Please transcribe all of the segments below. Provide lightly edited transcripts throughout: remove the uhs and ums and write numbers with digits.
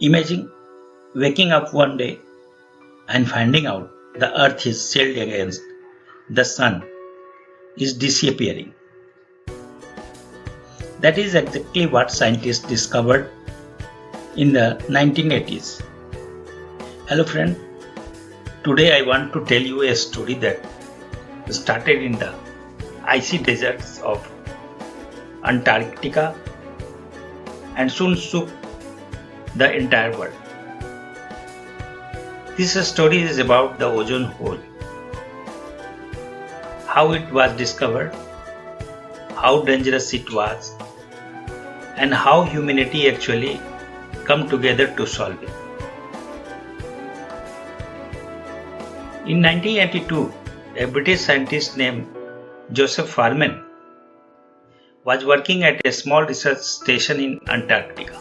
Imagine waking up one day and finding out the earth is sealed against the sun is disappearing. That is exactly what scientists discovered in the 1980s. Hello friend, today I want to tell you a story that started in the icy deserts of Antarctica and soon shook the entire world. This story is about the ozone hole, how it was discovered, how dangerous it was, and how humanity actually come together to solve it. In 1982, a British scientist named Joseph Farmandiscovered was working at a small research station in Antarctica.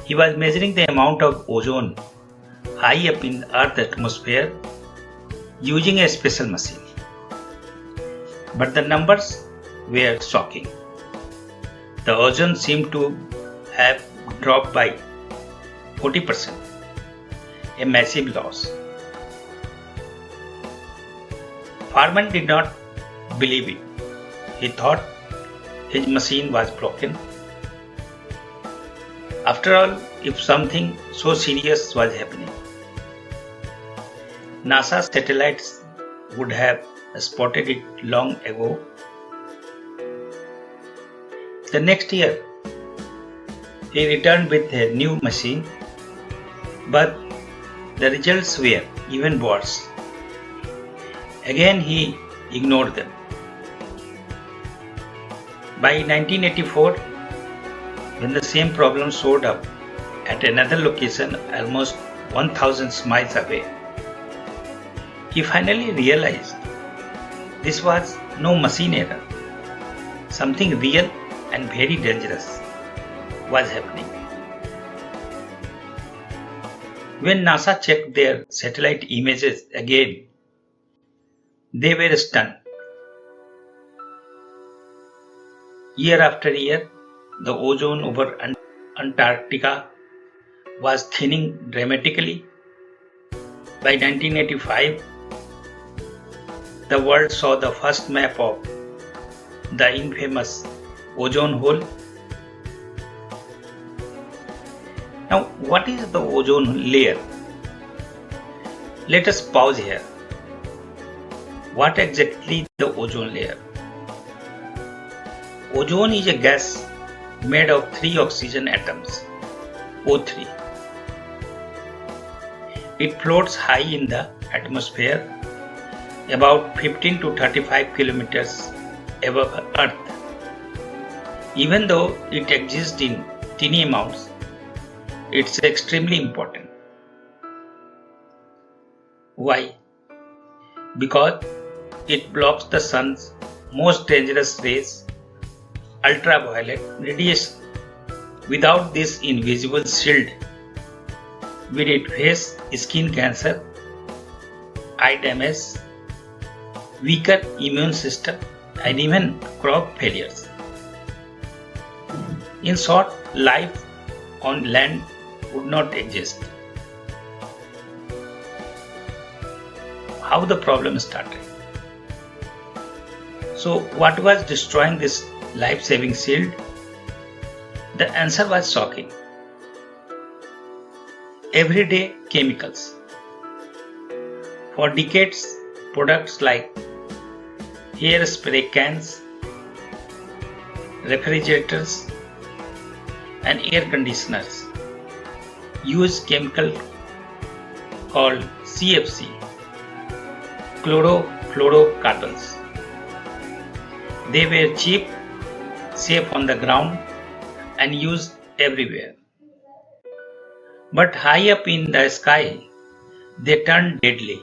He was measuring the amount of ozone high up in the Earth's atmosphere using a special machine. But the numbers were shocking. The ozone seemed to have dropped by 40%, a massive loss. Farman did not believe it. He thought his machine was broken. After all, if something so serious was happening, NASA satellites would have spotted it long ago. The next year, he returned with a new machine, but the results were even worse. Again, he ignored them. By 1984, when the same problem showed up at another location almost 1,000 miles away, he finally realized this was no machine error. Something real and very dangerous was happening. When NASA checked their satellite images again, they were stunned. Year after year, the ozone over Antarctica was thinning dramatically. By 1985, the world saw the first map of the infamous ozone hole. Now, what is the ozone layer? Let us pause here. What exactly is the ozone layer? Ozone is a gas made of 3 oxygen atoms, O3. It floats high in the atmosphere, about 15 to 35 kilometers above Earth. Even though it exists in tiny amounts, it's extremely important. Why? Because it blocks the sun's most dangerous rays, ultraviolet radiation. Without this invisible shield, we'd face skin cancer, eye damage, weaker immune system, and even crop failures. In short, life on land would not exist. How the problem started? So, what was destroying this life-saving shield? The answer was shocking. Everyday chemicals. For decades, products like hairspray cans, refrigerators, and air conditioners use chemical called CFC, Chlorofluorocarbons. They were cheap, safe on the ground, and used everywhere. But high up in the sky, they turn deadly.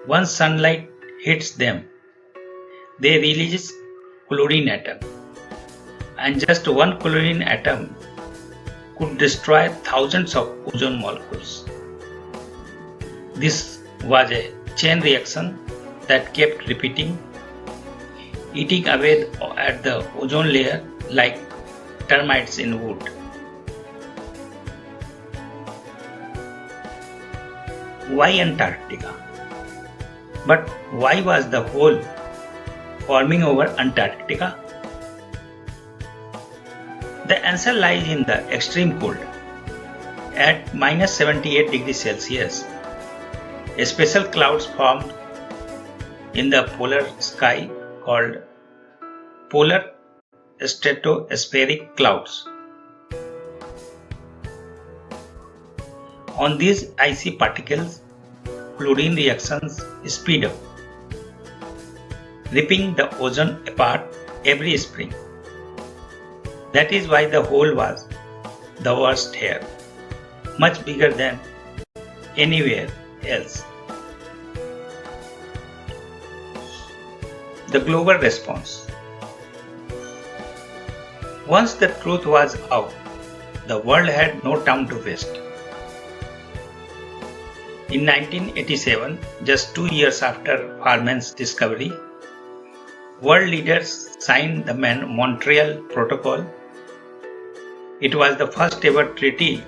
Once sunlight hits them, they release chlorine atom. And just one chlorine atom could destroy thousands of ozone molecules. This was a chain reaction that kept repeating, eating away at the ozone layer like termites in wood. Why Antarctica? But why was the hole forming over Antarctica? The answer lies in the extreme cold. At -78 degrees Celsius, special clouds formed in the polar sky called polar stratospheric clouds. On these icy particles, chlorine reactions speed up, ripping the ozone apart every spring. That is why the hole was the worst here, much bigger than anywhere else. The global response. Once the truth was out, the world had no time to waste. In 1987, just 2 years after Farman's discovery, world leaders signed the Montreal Protocol. It was the first ever treaty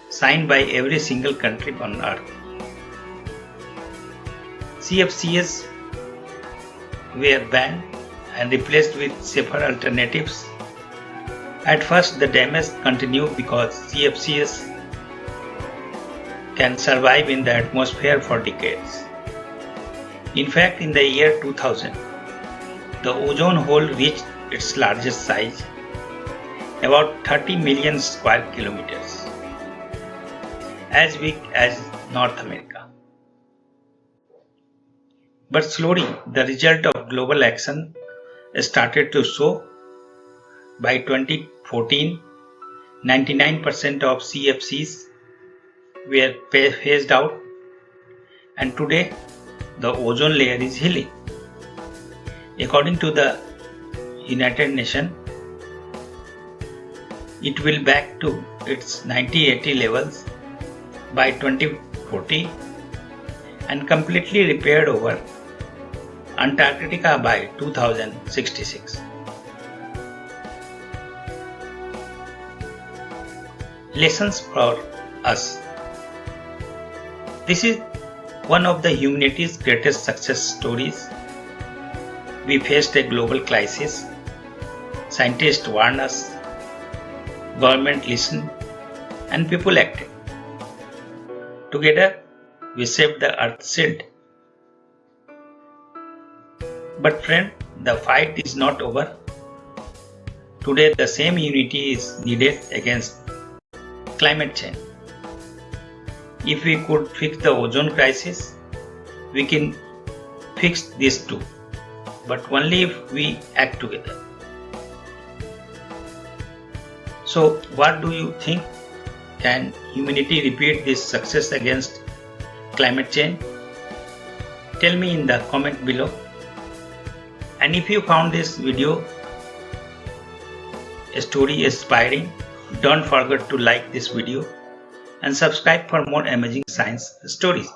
signed by every single country on earth. CFCs were banned and replaced with safer alternatives. At first, the damage continued because CFCs can survive in the atmosphere for decades. In fact, in the year 2000, the ozone hole reached its largest size, about 30 million square kilometers, as big as North America. But slowly, the result of global action started to show. By 2014, 99% of CFCs were phased out, and today the ozone layer is healing. According to the United Nations, it will back to its 1980 levels by 2040 and completely repaired over Antarctica by 2066. Lessons for us. This is one of the humanity's greatest success stories. We faced a global crisis. Scientists warned us, government listened, and people acted. Together, we saved the Earth's shield. But friend, the fight is not over. Today, the same unity is needed against climate change. If we could fix the ozone crisis, we can fix this too, but only if we act together. So, what do you think? Can humanity repeat this success against climate change? Tell me in the comment below. And if you found this video story inspiring, don't forget to like this video and subscribe for more amazing science stories.